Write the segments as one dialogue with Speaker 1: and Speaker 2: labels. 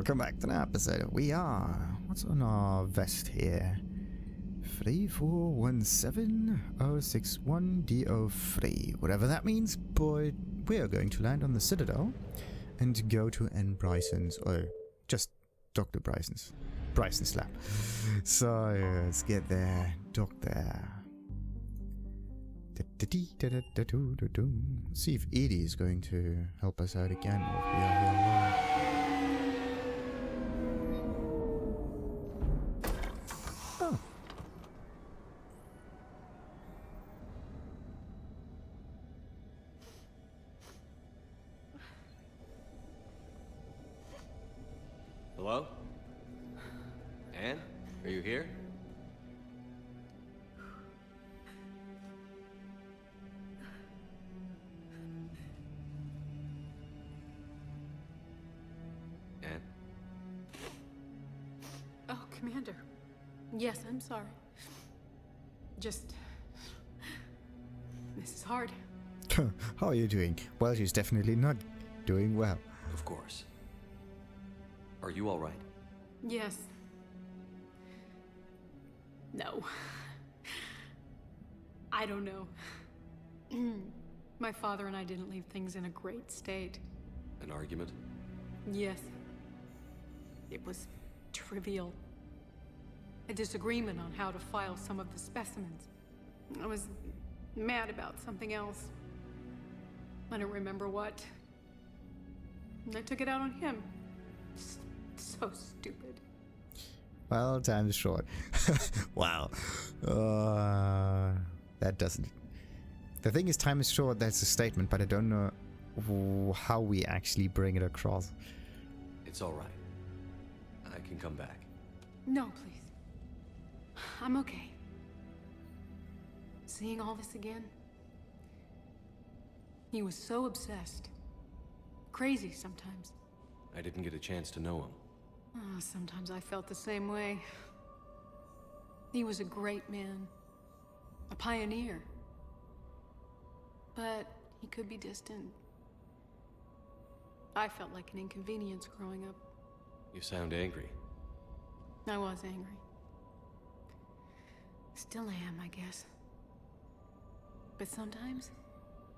Speaker 1: welcome back to the episode. We are... What's on our vest here? 3417061DO3. Whatever that means, but we are going to land on the Citadel and go to Ann Bryson's, or just Dr. Bryson's lab. So let's get there, dock there. See if Edie is going to help us out again, or if we are here alone. Oh.
Speaker 2: Hello? Ann? Are you here? Ann?
Speaker 3: Oh, Commander. Yes, I'm sorry. Just... This is hard.
Speaker 1: How are you doing? Well, she's definitely not doing well.
Speaker 2: Of course. Are you all right?
Speaker 3: Yes. No. I don't know. My father and I didn't leave things in a great state.
Speaker 2: An argument?
Speaker 3: Yes. It was trivial. A disagreement on how to file some of the specimens. I was mad about something else. I don't remember what. And I took it out on him. So stupid.
Speaker 1: Well, time is short. Wow. That doesn't... The thing is, time is short, that's a statement, but I don't know how we actually bring it across.
Speaker 2: It's all right. I can come back.
Speaker 3: No, please. I'm okay. Seeing all this again? He was so obsessed. Crazy sometimes.
Speaker 2: I didn't get a chance to know him.
Speaker 3: Oh, sometimes I felt the same way. He was a great man. A pioneer. But he could be distant. I felt like an inconvenience growing up.
Speaker 2: You sound angry.
Speaker 3: I was angry. Still am, I guess. But sometimes,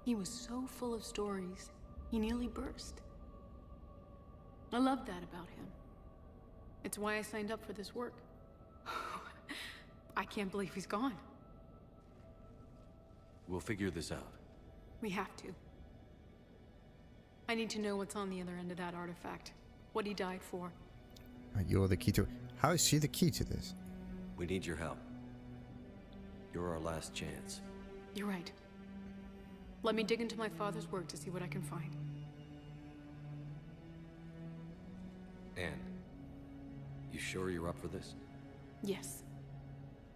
Speaker 3: he was so full of stories, he nearly burst. I love that about him. It's why I signed up for this work. I can't believe he's gone.
Speaker 2: We'll figure this out.
Speaker 3: We have to. I need to know what's on the other end of that artifact. What he died for.
Speaker 1: You're the key to... How is she the key to this?
Speaker 2: We need your help. You're our last chance.
Speaker 3: You're right. Let me dig into my father's work to see what I can find.
Speaker 2: Ann, you sure you're up for this?
Speaker 3: Yes.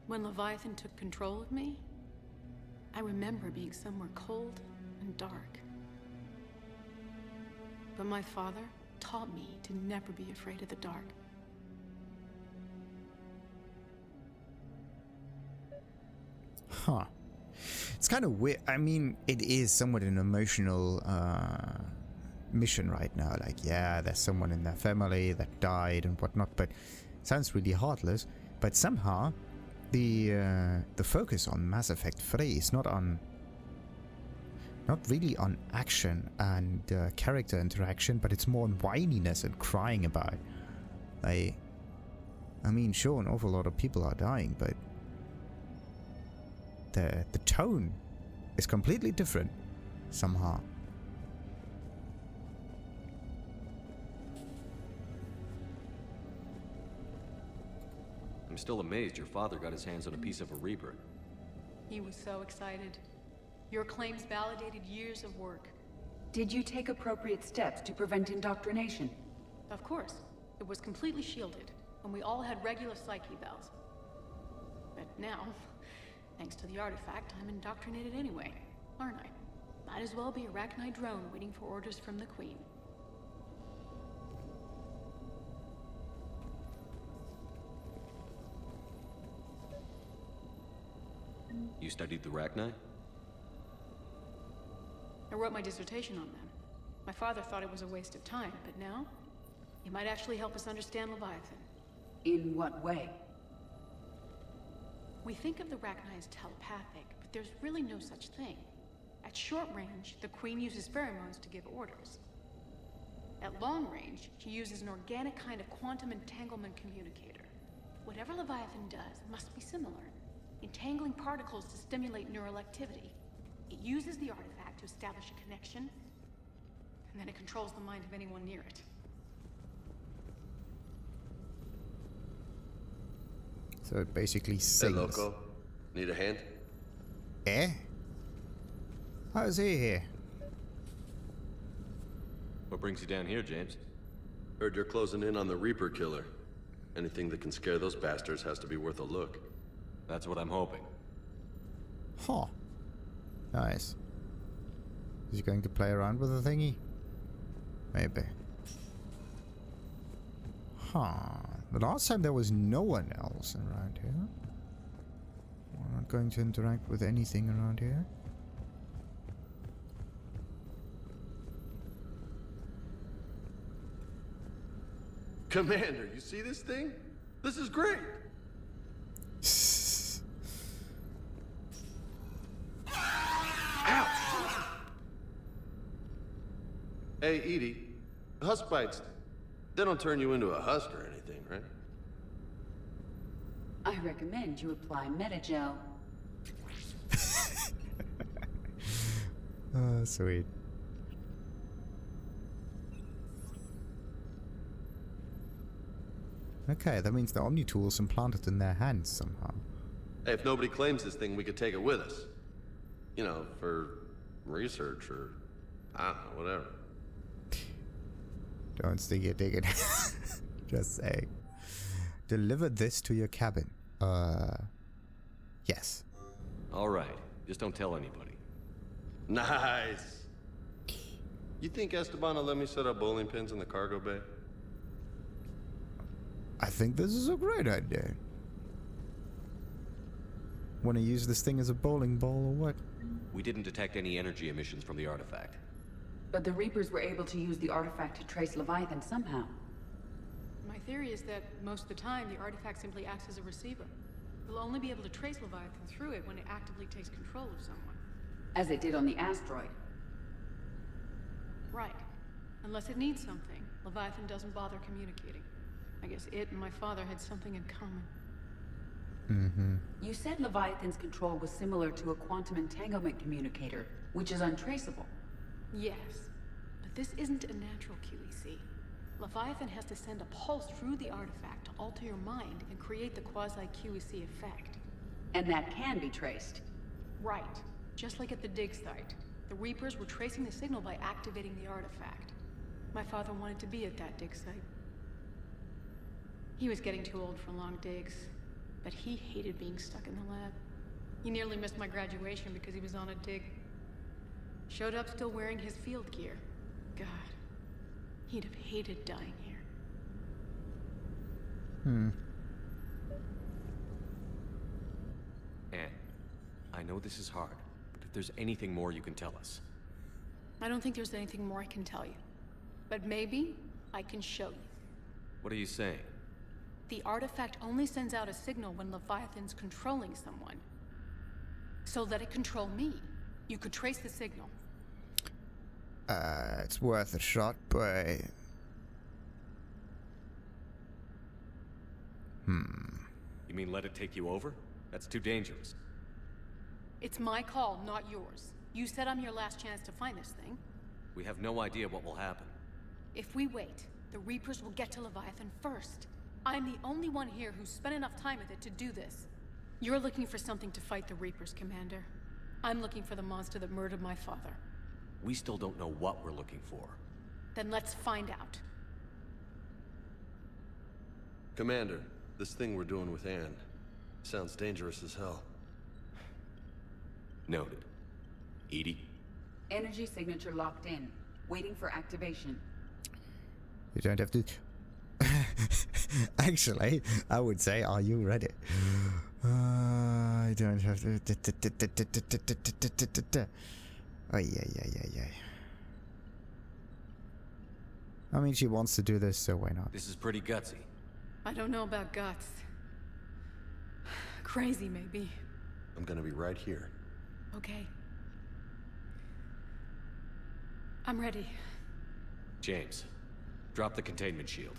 Speaker 3: When Leviathan took control of me, I remember being somewhere cold and dark. But my father taught me to never be afraid of the dark.
Speaker 1: Huh. It's kind of weird. I mean, it is somewhat an emotional mission right now. Like, yeah, there's someone in their family that died and whatnot, but it sounds really heartless. But somehow, the focus on Mass Effect 3 is not really on action and character interaction, but it's more on whininess and crying about. I mean, sure, an awful lot of people are dying, but the tone is completely different somehow.
Speaker 2: I'm still amazed your father got his hands on a piece of a rebirth.
Speaker 3: He was so excited. Your claims validated years of work.
Speaker 4: Did you take appropriate steps to prevent indoctrination?
Speaker 3: Of course. It was completely shielded, and we all had regular psych evals. But now, thanks to the artifact, I'm indoctrinated anyway, aren't I? Might as well be a Rachni drone waiting for orders from the Queen.
Speaker 2: You studied the Rachni?
Speaker 3: I wrote my dissertation on them. My father thought it was a waste of time, but now, It might actually help us understand Leviathan.
Speaker 4: In what way?
Speaker 3: We think of the Rachni as telepathic, but there's really no such thing. At short range, the Queen uses pheromones to give orders. At long range, she uses an organic kind of quantum entanglement communicator. Whatever Leviathan does must be similar, entangling particles to stimulate neural activity. It uses the artifact to establish a connection, and then it controls the mind of anyone near it.
Speaker 1: So it basically
Speaker 5: Hey,
Speaker 1: sings.
Speaker 5: loco. Need a hand?
Speaker 1: Eh? How is he here?
Speaker 2: What brings you down here, James?
Speaker 5: Heard you're closing in on the Reaper killer. Anything that can scare those bastards has to be worth a look.
Speaker 2: That's what I'm hoping.
Speaker 1: Huh. Nice. Is he going to play around with the thingy? Maybe. Huh. The last time there was no one else around here. We're not going to interact with anything around here.
Speaker 5: Commander, you see this thing? This is great! Ouch! Hey, Edie. Husk bites, they don't turn you into a husk or anything, right?
Speaker 4: I recommend you apply Metagel.
Speaker 1: Oh, sweet. Okay, that means the Omni tool's implanted in their hands somehow.
Speaker 5: Hey, if nobody claims this thing, we could take it with us. You know, for research or, I don't know, whatever.
Speaker 1: Don't stick your dick in. Just saying. Deliver this to your cabin. Yes.
Speaker 2: All right. Just don't tell anybody.
Speaker 5: Nice! You think Esteban will let me set up bowling pins in the cargo bay?
Speaker 1: I think this is a great idea. Want to use this thing as a bowling ball or what?
Speaker 2: We didn't detect any energy emissions from the artifact.
Speaker 4: But the Reapers were able to use the artifact to trace Leviathan somehow.
Speaker 3: My theory is that most of the time, the artifact simply acts as a receiver. We'll only be able to trace Leviathan through it when it actively takes control of someone.
Speaker 4: As it did on the asteroid.
Speaker 3: Right. Unless it needs something, Leviathan doesn't bother communicating. I guess it and my father had something in common.
Speaker 1: Mm-hmm.
Speaker 4: You said Leviathan's control was similar to a quantum entanglement communicator, which is untraceable.
Speaker 3: Yes, but this isn't a natural QEC. Leviathan has to send a pulse through the artifact to alter your mind and create the quasi-QEC effect.
Speaker 4: And that can be traced.
Speaker 3: Right. Just like at the dig site. The Reapers were tracing the signal by activating the artifact. My father wanted to be at that dig site. He was getting too old for long digs, but he hated being stuck in the lab. He nearly missed my graduation because he was on a dig. Showed up still wearing his field gear. God, he'd have hated dying here.
Speaker 2: Anne, I know this is hard, but if there's anything more you can tell us.
Speaker 3: I don't think there's anything more I can tell you. But maybe I can show you.
Speaker 2: What are you saying?
Speaker 3: The artifact only sends out a signal when Leviathan's controlling someone. So let it control me. You could trace the signal.
Speaker 1: It's worth a shot, but...
Speaker 2: You mean let it take you over? That's too dangerous.
Speaker 3: It's my call, not yours. You said I'm your last chance to find this thing.
Speaker 2: We have no idea what will happen.
Speaker 3: If we wait, the Reapers will get to Leviathan first. I'm the only one here who's spent enough time with it to do this. You're looking for something to fight the Reapers, Commander. I'm looking for the monster that murdered my father.
Speaker 2: We still don't know what we're looking for.
Speaker 3: Then let's find out.
Speaker 5: Commander, this thing we're doing with Anne sounds dangerous as hell.
Speaker 2: Noted. Edie?
Speaker 4: Energy signature locked in. Waiting for activation.
Speaker 1: You don't have to... Actually, I would say, are you ready? I don't have to... Oh, yeah. I mean, she wants to do this, so why not?
Speaker 2: This is pretty gutsy.
Speaker 3: I don't know about guts. Crazy, maybe.
Speaker 5: I'm gonna be right here.
Speaker 3: Okay. I'm ready.
Speaker 2: James, drop the containment shield.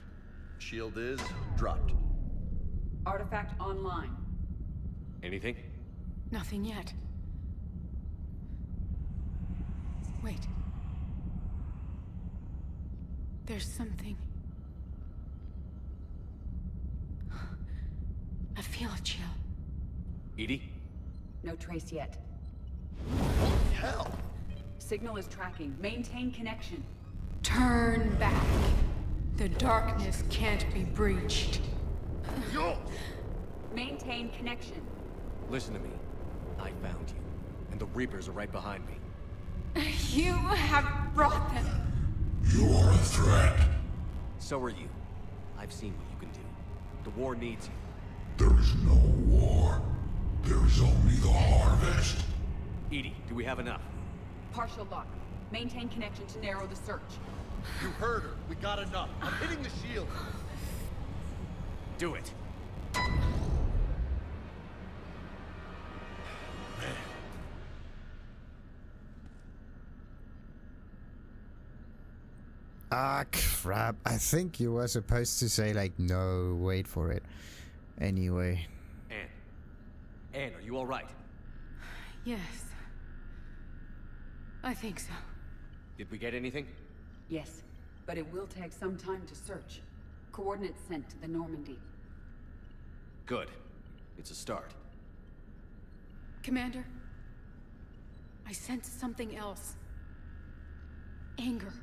Speaker 5: Shield is dropped.
Speaker 4: Artifact online.
Speaker 2: Anything?
Speaker 3: Nothing yet. Wait. There's something. I feel a chill.
Speaker 2: Edie?
Speaker 4: No trace yet.
Speaker 5: Holy hell!
Speaker 4: Signal is tracking. Maintain connection.
Speaker 3: Turn back. The darkness can't be breached.
Speaker 5: Yo!
Speaker 4: Maintain connection.
Speaker 2: Listen to me. I found you. And the Reapers are right behind me.
Speaker 3: You have brought them.
Speaker 6: You are a threat.
Speaker 2: So are you. I've seen what you can do. The war needs you.
Speaker 6: There is no war. There is only the harvest.
Speaker 2: Edie, do we have enough?
Speaker 4: Partial lock. Maintain connection to narrow the search.
Speaker 5: You heard her. We got enough. I'm hitting the shield.
Speaker 2: Do it.
Speaker 1: Ah, crap. I think you were supposed to say, like, no, wait for it. Anyway.
Speaker 2: Ann. Ann, are you alright?
Speaker 3: Yes. I think so.
Speaker 2: Did we get anything?
Speaker 4: Yes, but it will take some time to search. Coordinates sent to the Normandy.
Speaker 2: Good. It's a start.
Speaker 3: Commander, I sense something else. Anger.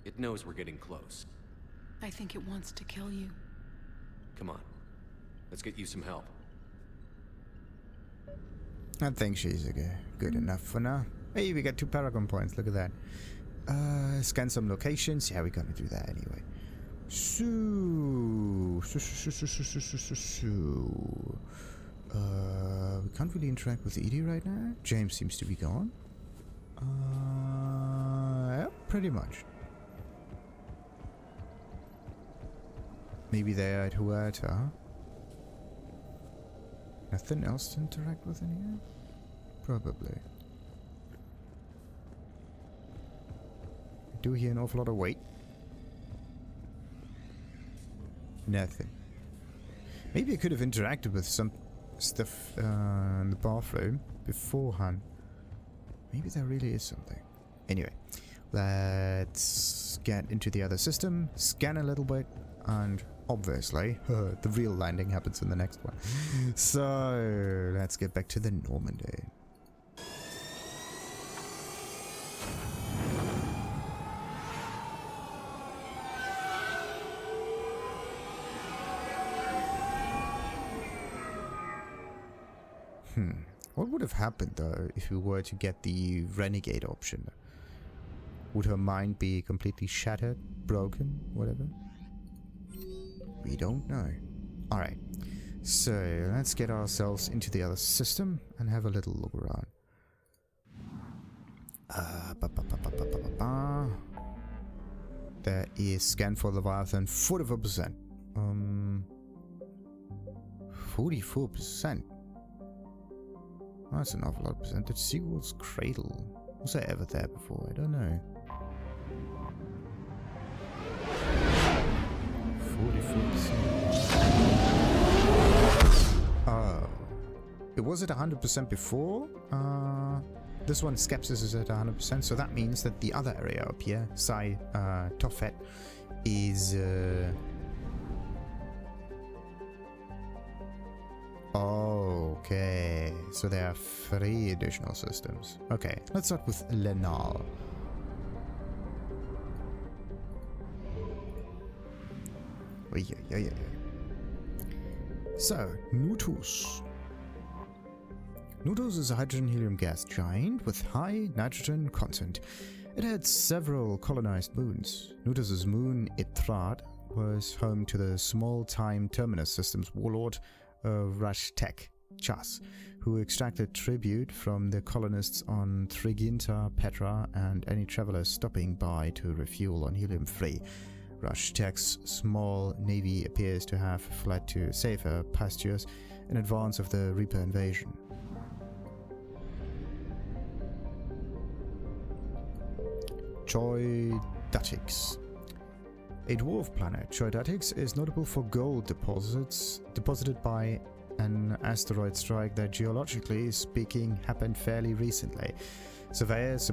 Speaker 2: It knows we're getting close.
Speaker 3: I think it wants to kill you.
Speaker 2: Come on. Let's get you some help.
Speaker 1: I think she's good enough for now. Hey, we got 2 Paragon points. Look at that. Scan some locations. Yeah, we're gonna do that anyway. We can't really interact with Edie right now. James seems to be gone. Yeah, pretty much. Maybe they are at Huerta. Nothing else to interact with in here? Probably. I do hear an awful lot of weight. Nothing. Maybe I could have interacted with some stuff in the bathroom beforehand. Maybe there really is something. Anyway, let's get into the other system, scan a little bit, and obviously, the real landing happens in the next one. So, let's get back to the Normandy. What would have happened though if we were to get the renegade option? Would her mind be completely shattered, broken, whatever? We don't know. Alright, so let's get ourselves into the other system and have a little look around. There is scan for Leviathan, 44%. 44%. Oh, that's an awful lot of percentage. Sigurd's Cradle. Was I ever there before? I don't know. 44%. Oh. It was at 100% before. This one, Skepsis, is at 100%. So that means that the other area up here, Psy Tophet, is... Okay, so there are 3 additional systems. Okay, let's start with Lenal. So, Nutus. Nutus is a hydrogen-helium gas giant with high nitrogen content. It had several colonized moons. Nutus's moon, Ithrad, was home to the small-time Terminus Systems warlord, Rashtek Chas, who extracted tribute from the colonists on Triginta, Petra, and any travelers stopping by to refuel on helium-3. Rush Tech's small navy appears to have fled to safer pastures in advance of the Reaper invasion. Choidatix. A dwarf planet, Choidatix is notable for gold deposits deposited by an asteroid strike that, geologically speaking, happened fairly recently. Surveyors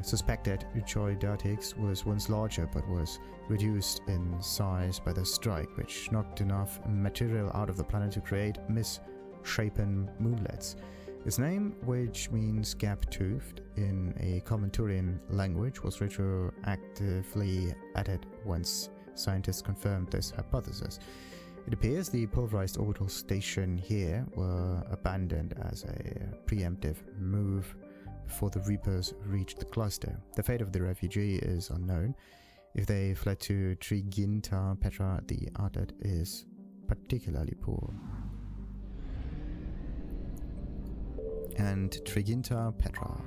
Speaker 1: suspected Choidatix was once larger but was reduced in size by the strike, which knocked enough material out of the planet to create misshapen moonlets. Its name, which means gap-toothed in a common Turian language, was retroactively added once scientists confirmed this hypothesis. It appears the pulverized orbital station here were abandoned as a preemptive move before the Reapers reached the cluster. The fate of the refugee is unknown. If they fled to Triginta, Petra, the outlet is particularly poor. And Triginta, Petra.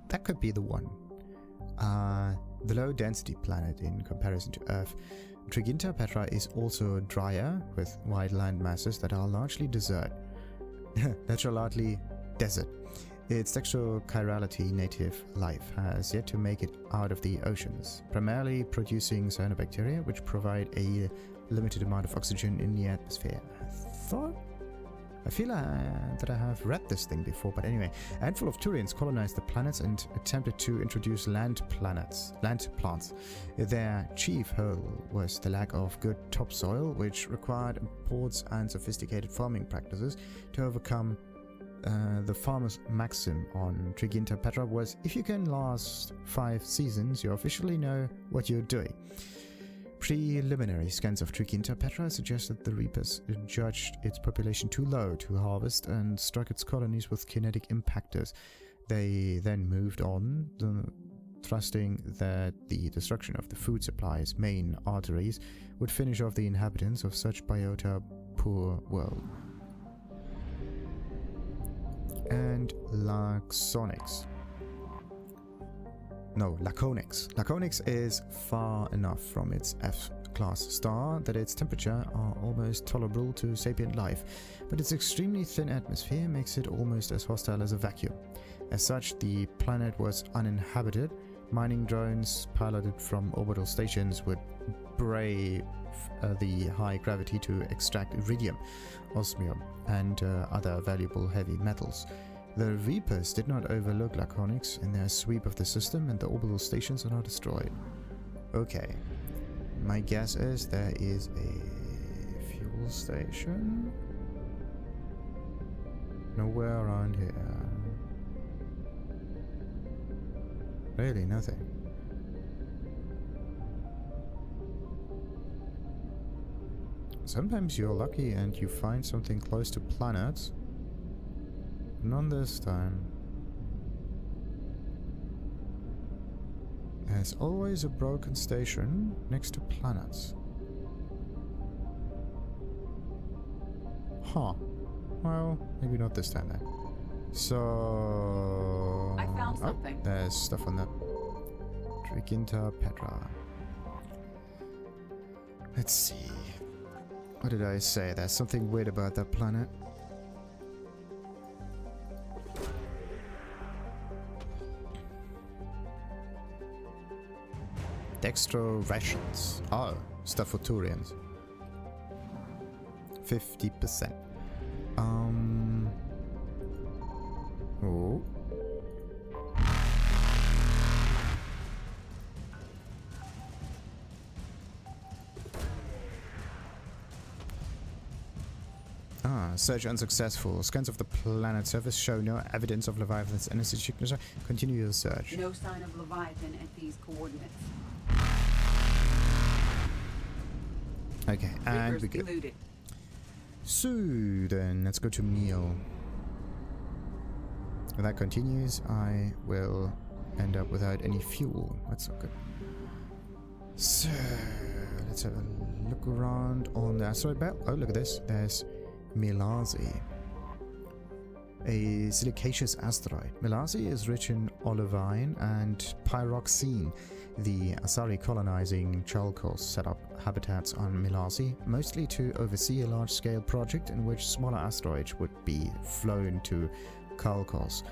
Speaker 1: That could be the one. The low-density planet in comparison to Earth. Triginta, Petra is also drier, with wide land masses that are largely desert. Largely desert. Its dextrochirality native life has yet to make it out of the oceans, primarily producing cyanobacteria, which provide a limited amount of oxygen in the atmosphere. I feel that I have read this thing before, but anyway. A handful of Turians colonized the planets and attempted to introduce land plants. Their chief hurdle was the lack of good topsoil, which required imports and sophisticated farming practices. To overcome the farmer's maxim on Triginta, Petra was, if you can last 5 seasons, you officially know what you're doing. Preliminary scans of Triginta, Petra suggested the Reapers judged its population too low to harvest and struck its colonies with kinetic impactors. They then moved on, trusting that the destruction of the food supply's main arteries would finish off the inhabitants of such biota-poor world. And Laconics. Laconics is far enough from its F-class star that its temperature are almost tolerable to sapient life, but its extremely thin atmosphere makes it almost as hostile as a vacuum. As such, the planet was uninhabited. Mining drones piloted from orbital stations would brave the high gravity to extract iridium, osmium, and other valuable heavy metals. The Reapers did not overlook Laconics in their sweep of the system, and the orbital stations are now destroyed. Okay. My guess is there is a fuel station. Nowhere around here. Really, nothing. Sometimes you're lucky and you find something close to planets. None this time. There's always a broken station next to planets. Huh. Well, maybe not this time then. So...
Speaker 4: I found something.
Speaker 1: There's stuff on that. Triginta, Petra. Let's see. What did I say? There's something weird about that planet. Dextro Rations. Oh, stuff for Turians. 50%. Oh. Search unsuccessful. Scans of the planet surface show no evidence of Leviathan's energy signature. Continue your search.
Speaker 4: No sign of Leviathan at these coordinates.
Speaker 1: Okay, and we go.
Speaker 4: Eluded.
Speaker 1: So then, let's go to meal. If that continues, I will end up without any fuel. That's not good. So, let's have a look around on the asteroid belt. Oh, look at this. There's Milazi. a silicaceous asteroid. Milasi is rich in olivine and pyroxene. The Asari colonizing Chalkhos set up habitats on Milasi, mostly to oversee a large-scale project in which smaller asteroids would be flown to Chalkhos.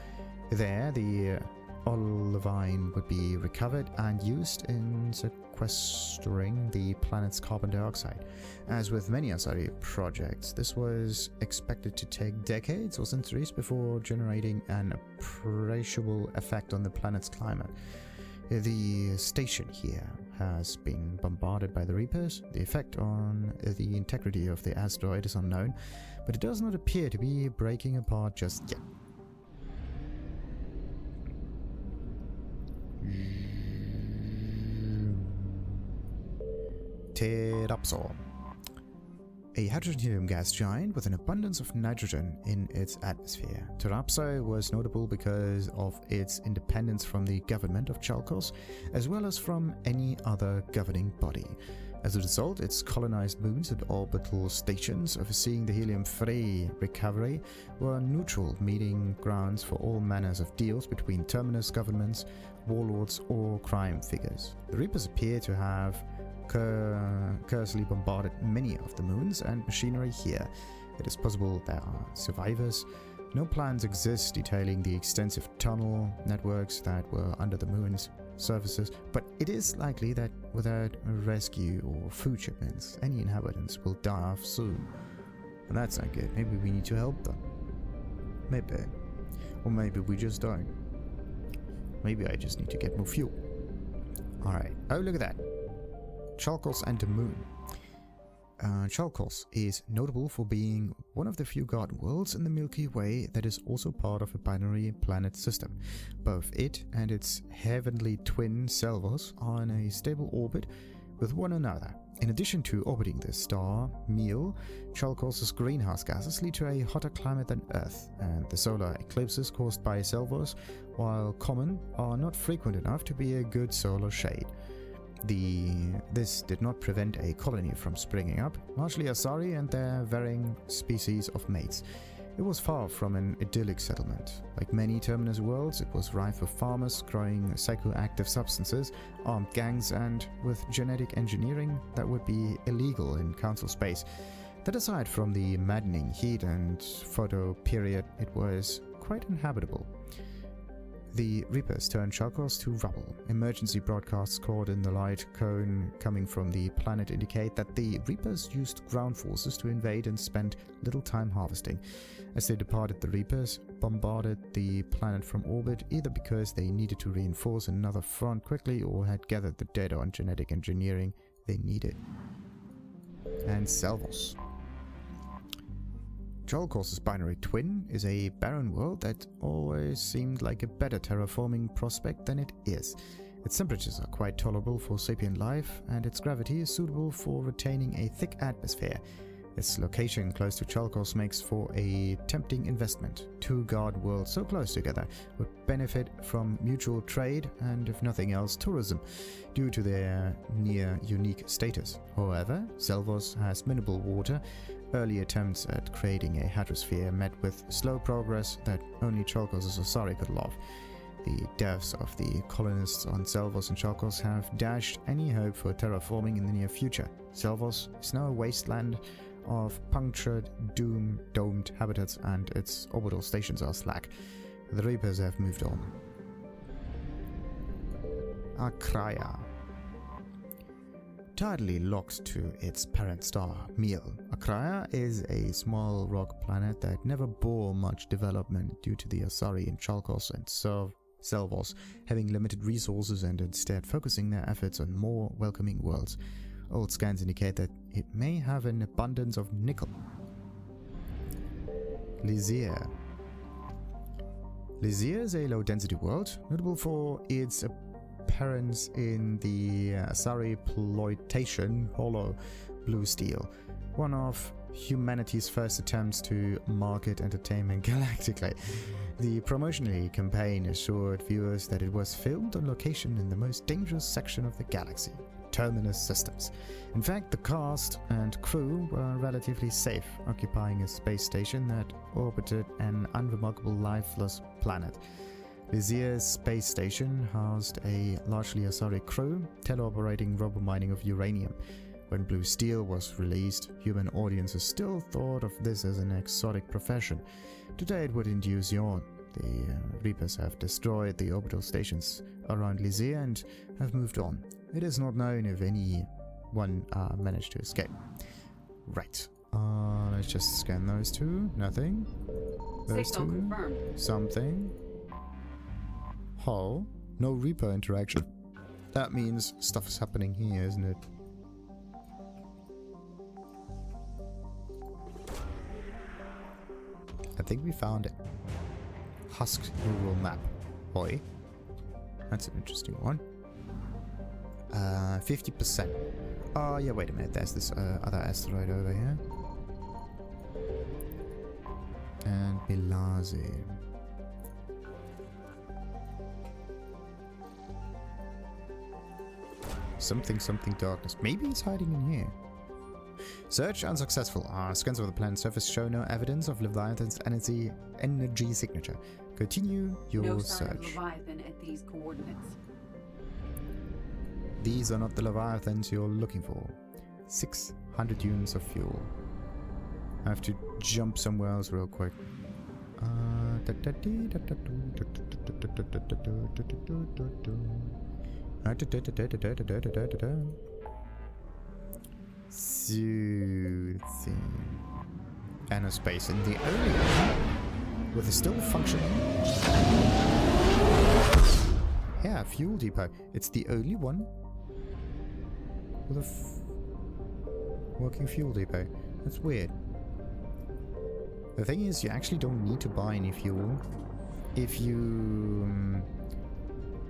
Speaker 1: There, the olivine would be recovered and used in sequestering the planet's carbon dioxide. As with many Asari projects, this was expected to take decades or centuries before generating an appreciable effect on the planet's climate. The station here has been bombarded by the Reapers. The effect on the integrity of the asteroid is unknown, but it does not appear to be breaking apart just yet. Terapsor. A hydrogen gas giant with an abundance of nitrogen in its atmosphere. Terapsor was notable because of its independence from the government of Chalkhos, as well as from any other governing body. As a result, its colonized moons and orbital stations overseeing the helium-free recovery were neutral meeting grounds for all manners of deals between terminus governments, warlords, or crime figures. The Reapers appear to have curiously bombarded many of the moons and machinery here. It is possible there are survivors. No plans exist detailing the extensive tunnel networks that were under the moon's surfaces, but it is likely that without rescue or food shipments, any inhabitants will die off soon. And that's not good. Maybe we need to help them. Maybe. Or maybe we just don't. Maybe I just need to get more fuel. Alright. Oh, look at that. Chalkhos and the moon. Chalkhos is notable for being one of the few garden worlds in the Milky Way that is also part of a binary planet system. Both it and its heavenly twin Selvos are in a stable orbit with one another. In addition to orbiting the star Meal, Chalkhos' greenhouse gases lead to a hotter climate than Earth, and the solar eclipses caused by Selvos, while common, are not frequent enough to be a good solar shade. This did not prevent a colony from springing up, largely Asari and their varying species of mates. It was far from an idyllic settlement. Like many Terminus worlds, it was rife with farmers growing psychoactive substances, armed gangs, and with genetic engineering that would be illegal in Council space. That aside from the maddening heat and photo period, it was quite inhabitable. The Reapers turned Chalkhos to rubble. Emergency broadcasts caught in the light cone coming from the planet indicate that the Reapers used ground forces to invade and spent little time harvesting. As they departed, the Reapers bombarded the planet from orbit, either because they needed to reinforce another front quickly or had gathered the data on genetic engineering they needed. And Selvos. Chalkhos' binary twin is a barren world that always seemed like a better terraforming prospect than it is. Its temperatures are quite tolerable for sapient life, and its gravity is suitable for retaining a thick atmosphere. Its location close to Chalkhos makes for a tempting investment. Two guard worlds so close together would benefit from mutual trade and, if nothing else, tourism, due to their near-unique status. However, Selvos has minimal water. Early attempts at creating a hadrosphere met with slow progress that only Chalkhos' Asari could love. The deaths of the colonists on Selvos and Chalkhos have dashed any hope for terraforming in the near future. Selvos is now a wasteland of punctured, domed habitats, and its orbital stations are slack. The Reapers have moved on. Akraya. Tidally locked to its parent star, Meal. Akraya is a small rock planet that never bore much development due to the Asari in Chalkhos and Selvos having limited resources and instead focusing their efforts on more welcoming worlds. Old scans indicate that it may have an abundance of nickel. Lizir. Lizir is a low-density world, notable for its appearance in the Asari ploitation hollow blue steel, one of humanity's first attempts to market entertainment galactically. The promotional campaign assured viewers that it was filmed on location in the most dangerous section of the galaxy. terminus systems. In fact, the cast and crew were relatively safe, occupying a space station that orbited an unremarkable lifeless planet. Lysia's space station housed a largely Asari crew, teleoperating robo-mining of uranium. When Blue Steel was released, human audiences still thought of this as an exotic profession. Today it would induce yawn. The Reapers have destroyed the orbital stations around Lysia and have moved on. It is not known if anyone managed to escape. Right. Let's just scan those two. Nothing. Those
Speaker 4: Signal
Speaker 1: two.
Speaker 4: confirmed.
Speaker 1: Something. Hull. No Reaper interaction. That means stuff is happening here, isn't it? I think we found it. Husk neural map. Boy. That's an interesting one. 50%. Oh, yeah, wait a minute. There's this other asteroid over here. And Bilazi. Something darkness. Maybe it's hiding in here. Search unsuccessful. Our scans of the planet's surface show no evidence of Leviathan's energy signature. Continue your
Speaker 4: No sign of
Speaker 1: search.
Speaker 4: Leviathan at these coordinates.
Speaker 1: These are not the Leviathans you're looking for. 600 units of fuel. I have to jump somewhere else real quick. Soothing. Aerospace, and the only one with a still functioning. Yeah, fuel depot. It's the only one with a working fuel depot. That's weird. The thing is, you actually don't need to buy any fuel if you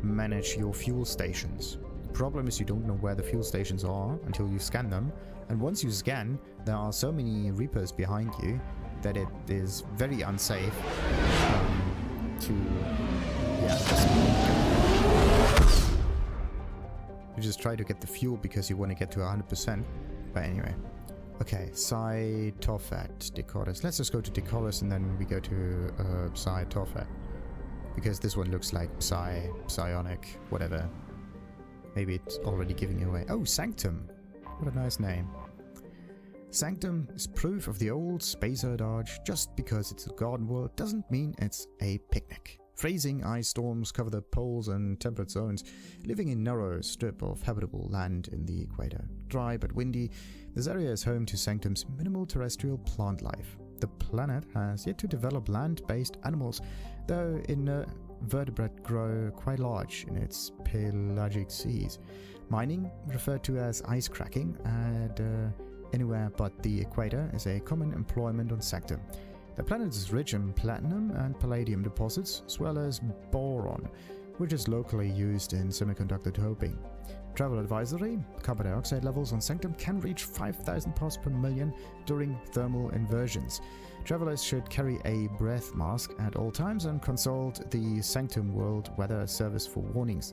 Speaker 1: manage your fuel stations. The problem is you don't know where the fuel stations are until you scan them, and once you scan, there are so many Reapers behind you that it is very unsafe to you just try to get the fuel because you want to get to 100%. But anyway, okay, Psy Tophet decoders. Let's just go to decoders and then we go to Psy Tophet, because this one looks like psionic, whatever. Maybe it's already giving it away. Oh, Sanctum. What a nice name. Sanctum is proof of the old space adage, just because it's a garden world doesn't mean it's a picnic. Freezing ice storms cover the poles and temperate zones, living in narrow strip of habitable land in the equator. Dry but windy, this area is home to Sanctum's minimal terrestrial plant life. The planet has yet to develop land-based animals, though invertebrate grow quite large in its pelagic seas. Mining, referred to as ice cracking, and anywhere but the equator, is a common employment on Sanctum. The planet is rich in platinum and palladium deposits, as well as boron, which is locally used in semiconductor doping. Travel advisory: carbon dioxide levels on Sanctum can reach 5,000 parts per million during thermal inversions. Travelers should carry a breath mask at all times and consult the Sanctum World Weather Service for warnings.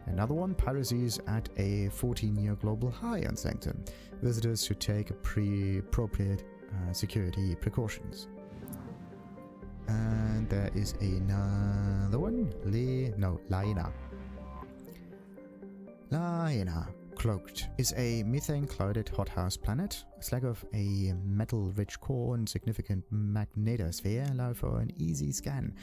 Speaker 1: Another one: piracies at a 14-year global high on Sanctum. Visitors should take appropriate security precautions. And there is another one. Laena. Laena, cloaked, is a methane-clouded hothouse planet. A slag of a metal-rich core and significant magnetosphere allow for an easy scan,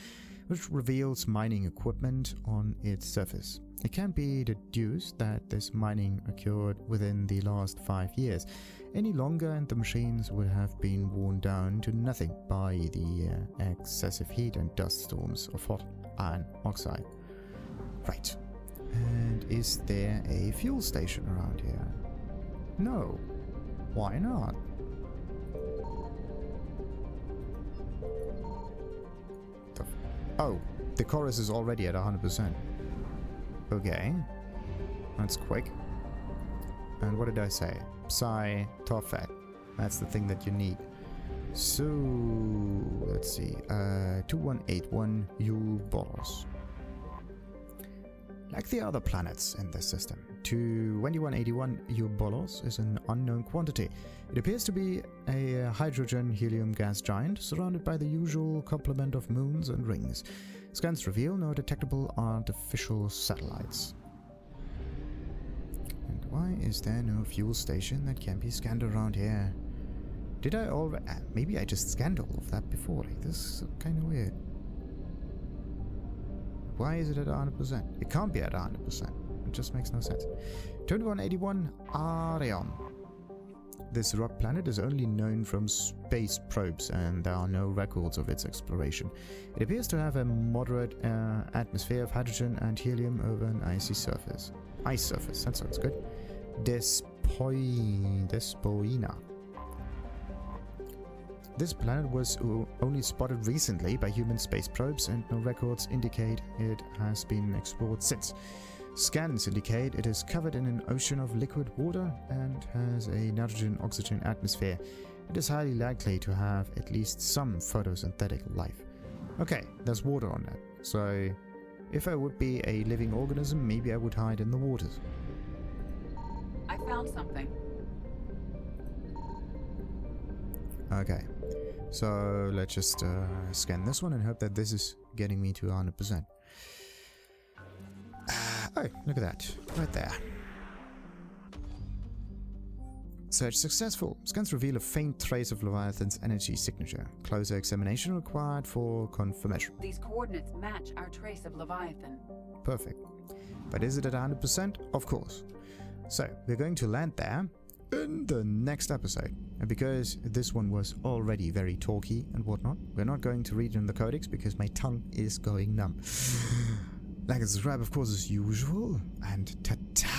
Speaker 1: which reveals mining equipment on its surface. It can be deduced that this mining occurred within the last 5 years. Any longer and the machines would have been worn down to nothing by the excessive heat and dust storms of hot iron oxide. Right. And is there a fuel station around here? No. Why not? Oh, the chorus is already at 100%. Okay. That's quick. And what did I say? Psy Tophet. That's the thing that you need. So, let's see. 2181 Boros. Like the other planets in this system, to 2181 Eubolos is an unknown quantity. It appears to be a hydrogen-helium gas giant surrounded by the usual complement of moons and rings. Scans reveal no detectable artificial satellites. And why is there no fuel station that can be scanned around here? Did I already... maybe I just scanned all of that before. Like, this is kind of weird. Why is it at 100%? It can't be at 100%. It just makes no sense. 2181 Arion. This rock planet is only known from space probes, and there are no records of its exploration. It appears to have a moderate atmosphere of hydrogen and helium over an icy surface. Ice surface, that sounds good. Despoina. This planet was only spotted recently by human space probes, and no records indicate it has been explored since. Scans indicate it is covered in an ocean of liquid water and has a nitrogen-oxygen atmosphere. It is highly likely to have at least some photosynthetic life. Okay, there's water on that, so if I would be a living organism, maybe I would hide in the waters.
Speaker 4: I found something.
Speaker 1: Okay, so let's just scan this one and hope that this is getting me to 100%. Oh, look at that, right there. Search successful. Scans reveal a faint trace of Leviathan's energy signature. Closer examination required for confirmation.
Speaker 4: These coordinates match our trace of Leviathan.
Speaker 1: Perfect. But is it at 100%? Of course. So, we're going to land there in the next episode. And because this one was already very talky and whatnot, we're not going to read in the codex because my tongue is going numb. Like and subscribe, of course, as usual, and ta-ta!